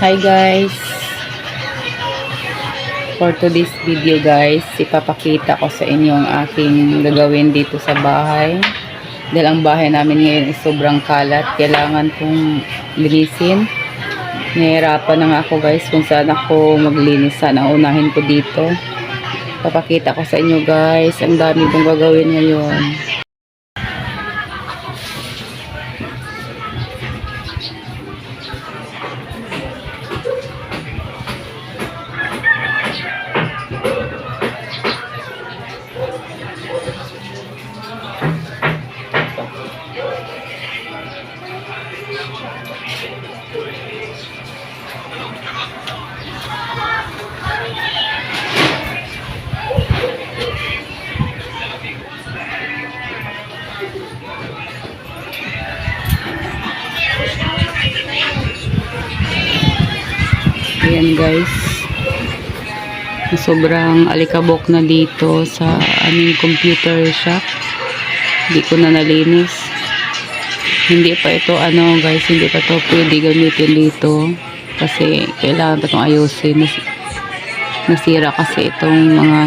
Hi guys, for today's video guys, ipapakita ko sa inyo ang aking gagawin dito sa bahay. Dahil ang bahay namin ngayon ay sobrang kalat, kailangan kong linisin. Nahihirapan na nga ako guys kung saan ako maglinis. Sana unahin ko dito. Papakita ko sa inyo guys, ang dami kong gagawin ngayon. Ayan guys, sobrang alikabok na dito sa aming computer shop. Hindi ko na nalinis. Hindi pa ito guys, hindi pa ito pwede gamitin dito kasi kailangan pa itong ayusin. Nasira kasi itong mga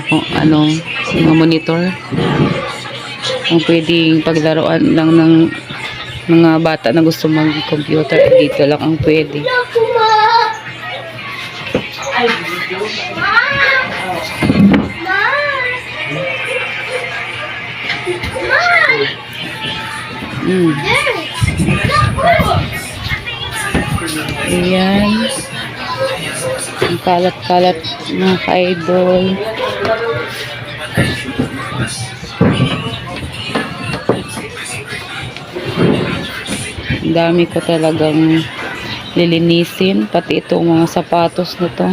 mga monitor. Ang pwedeng paglaruan lang ng mga bata na gusto mag-computer, dito lang ang pwede. Ayan. Ang kalat-kalat mga ka-idol. Ang dami ko talagang lilinisin, pati itong mga sapatos na to.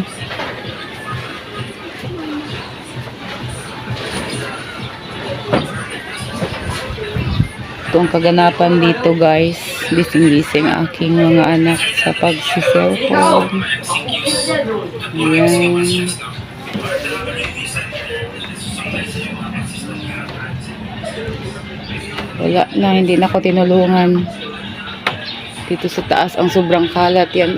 Ito ang kaganapan dito guys. Bising-bising aking mga anak sa pagsiselfone. Ayan. Wala na, hindi na ako tinulungan. Dito sa taas ang sobrang kalat yan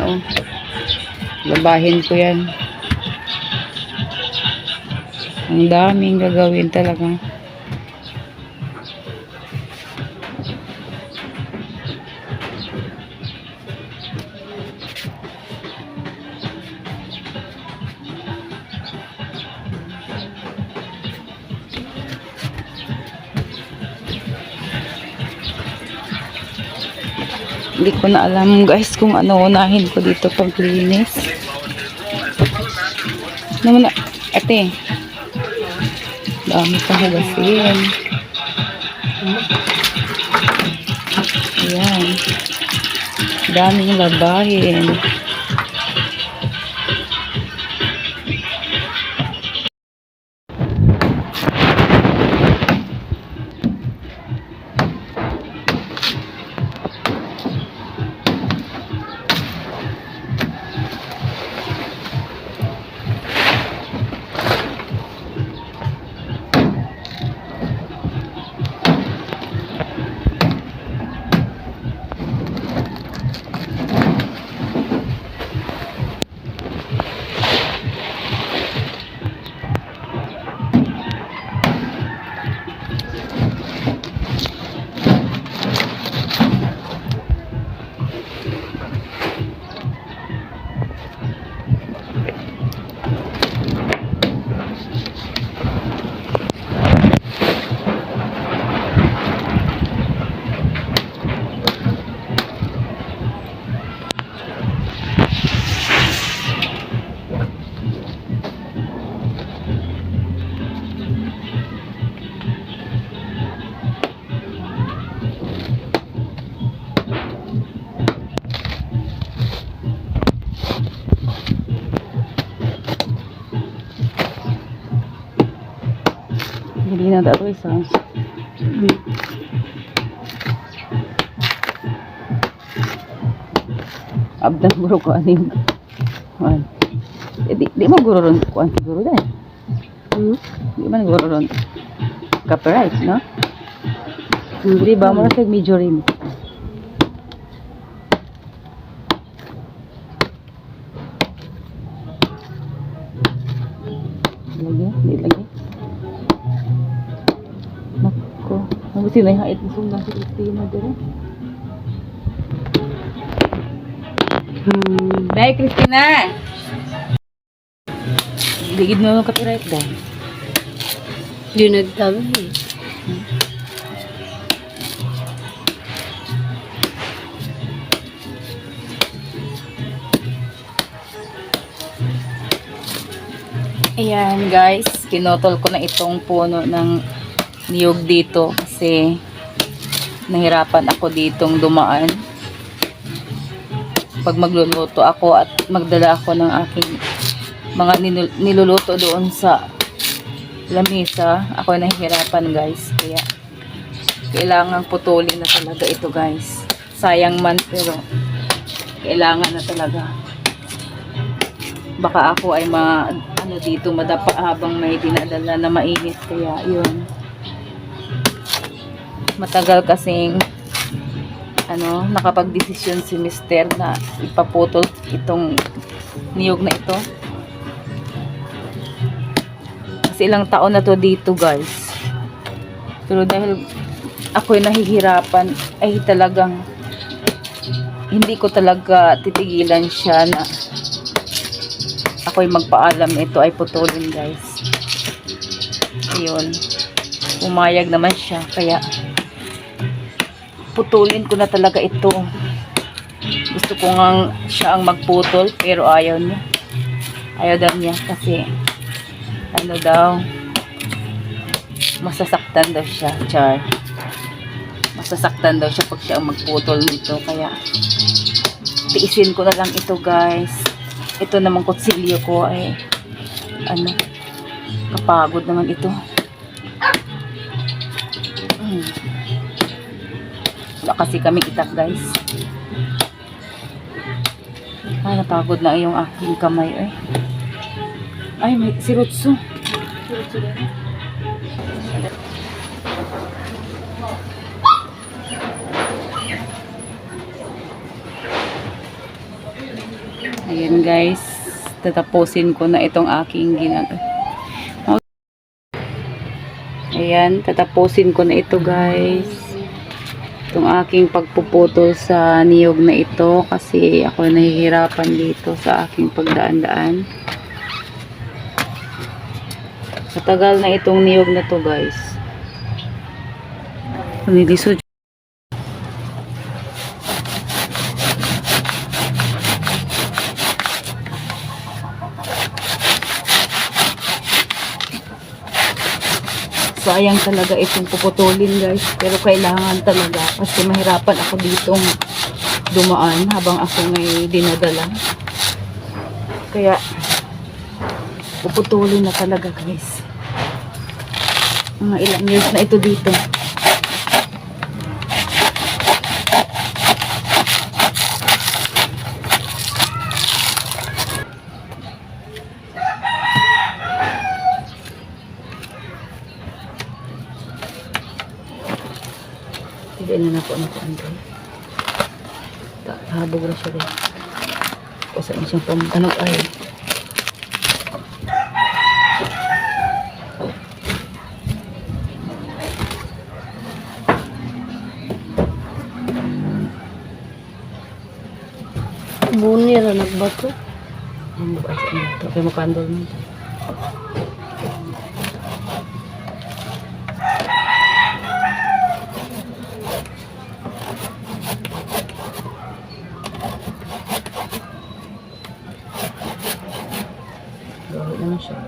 labahin ko yan. Ang daming gagawin talaga. Hindi ko na alam guys kung ano unahin ko dito paglinis. Naman na, ate. Dami pang hugasin. Ayan. Daming labahin. Hindi na dato isa. Abdan guru ko aning. Di mo guru ron ko ang siguro dahil. Di man guru ron. Copyright, no? Di ba mo na medyo rin. Ang sinayhait mo sundan si Christina dire. Dai Christina. Ligid mo yung copyright dai. Di nagdami. Ayan guys, kinotol ko na itong puno ng niyog dito kasi nahirapan ako ditong dumaan. Pag magluluto ako at magdala ako ng aking mga niluluto doon sa lamesa, ako nahihirapan guys. Kaya kailangan putulin na talaga ito guys. Sayang man pero kailangan na talaga. Baka ako ay dito madapa habang may dinadala na mainit, kaya yun. Matagal kasing nakapag-desisyon si Mister na ipaputol itong niyog na ito. Kasi ilang taon na to dito guys. Pero dahil ako'y nahihirapan, ay talagang hindi ko talaga titigilan siya na ako'y magpaalam ito ay putulin guys. Ayun, pumayag naman siya, kaya putulin ko na talaga ito. Gusto ko nga siya ang magputol pero ayaw niya. Ayaw daw niya kasi masasaktan daw siya, char. Masasaktan daw siya pag siya ang magputol nito, kaya tiisin ko na lang ito guys. Ito naman kutsilyo ko ay kapagod naman ito. Wala kasi kami itak guys. Napagod na yung aking kamay eh. Ay, may sirutso. Sirutso din. Ayan guys, tatapusin ko na itong aking ginagawa. Ayan, tatapusin ko na ito guys. Itong aking pagpuputol sa niyog na ito kasi ako nahihirapan dito sa aking pagdaan-daan. Matagal na itong niyog na to guys. Panilisod. Sayang talaga itong puputulin guys, pero kailangan talaga kasi mahirapan ako ditong dumaan habang ako may dinadala, kaya puputulin na talaga guys. Mga ilang years na ito dito. Hindi na ako nakuanday. Habog na siya rin. Kusa na siyang pamanog ay. Bunyi ra nagbato. Ang bukas sa ito. Kaya mapandol mo ito. Gawin naman siya.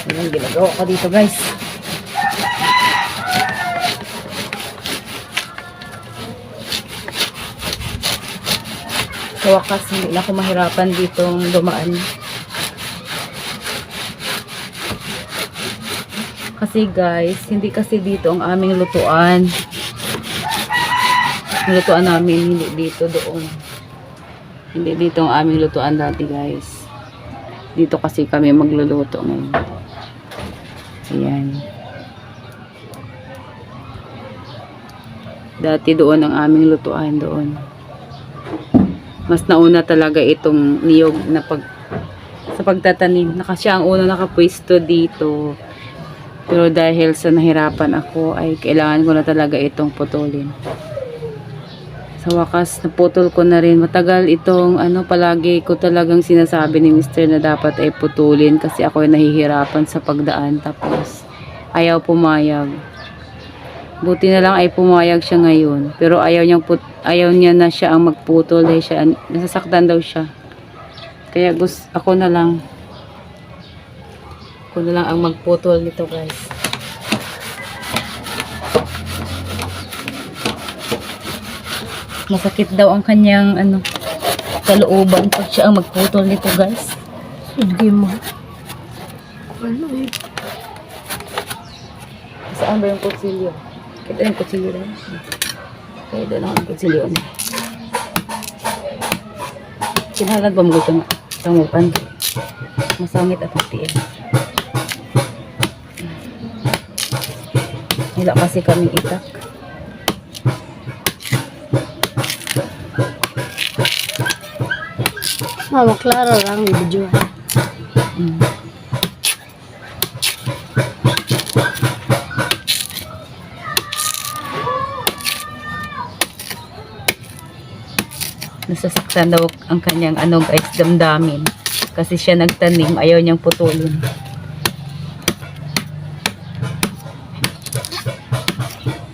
Ayan, ginagawa ko dito guys. Sa wakas, hindi na ako mahirapan ditong dumaan. Kasi guys, hindi kasi dito ang aming lutuan. Yung lutuan namin, hindi dito doon. Hindi dito ang aming lutuan dati guys. Dito kasi kami magluluto ngayon. Ayan. Dati doon ang aming lutuan doon. Mas nauna talaga itong niyog na sa pagtatanim. Siya ang unang nakapwesto dito. Pero dahil sa nahirapan ako, ay kailangan ko na talaga itong putulin. Sa wakas, naputol ko na rin. Matagal itong palagi ko talagang sinasabi ni Mr. na dapat ay putulin kasi ako ay nahihirapan sa pagdaan. Tapos, ayaw pumayag. Buti na lang ay pumayag siya ngayon. Pero ayaw niya na siya ang magputol dahil nasasaktan daw siya. Kaya ako na lang ang magputol nito, guys. Masakit daw ang kanyang kalooban pag siya ang magputol nito, guys. Sige mo. Ano eh? Saan ba yung kutsilyo? Kita yung kutsilyo na. Kaya doon ang kutsilyo na. Kinahalag ba mo ito nga? Tangupan. Masangit at matiil. Wala kasi kaming itak. Mama, klaro lang yung video. Nasasaktan daw ang kanyang guys, damdamin. Kasi siya nagtanim, ayaw niyang putulin.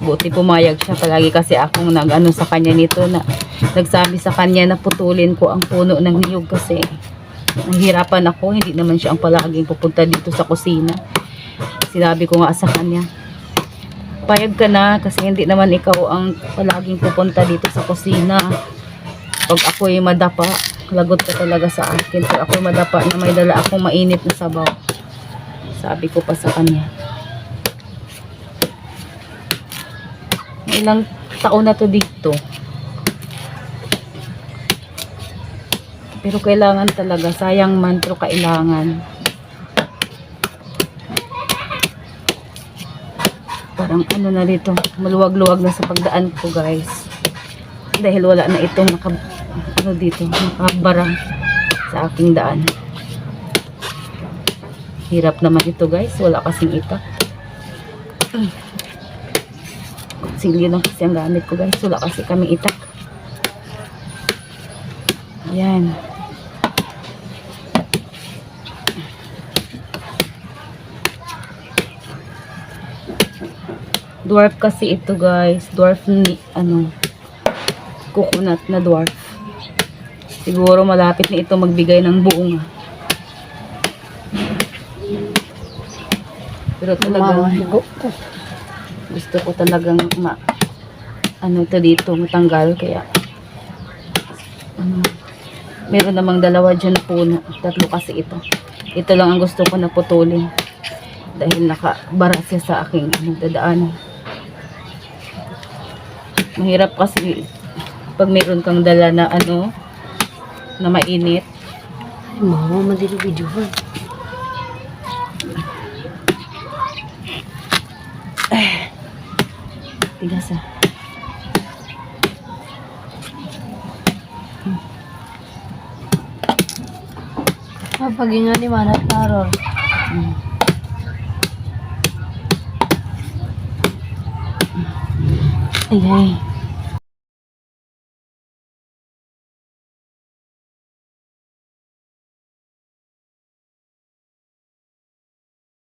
Buti pumayag siya. Palagi kasi akong sa kanya nito na nagsabi sa kanya na putulin ko ang puno ng niyog kasi nahihirapan ako. Hindi naman siya ang palaging pupunta dito sa kusina. Sinabi ko nga sa kanya, payag ka na kasi hindi naman ikaw ang palaging pupunta dito sa kusina. Pag ako'y madapa, lagot ka talaga sa akin. Pag ako'y madapa na may dala akong mainit na sabaw. Sabi ko pa sa kanya. Ilang taon na to dito. Pero kailangan talaga. Sayang man, pero kailangan. Parang na dito. Maluwag-luwag na sa pagdaan ko, guys. Dahil wala na itong nakabara sa aking daan. Hirap naman ito, guys. Wala kasing itak. Kutsilyo lang kasi ang gamit ko, guys. Wala kasi kami itak. Ayan. Dwarf kasi ito, guys. Dwarf ni coconut na dwarf. Siguro malapit na ito magbigay ng buong. Pero talagang gusto ko talagang ito dito matanggal, kaya meron namang dalawa dyan puno. Tatlo kasi ito lang ang gusto ko na putulin dahil nakabara siya sa aking dadaanan. Mahirap kasi pag mayroon kang dala na na mainit. Ay, mama, madali video ha. Tigas ah. Pag nga ni Manat Taror. Ay, ay.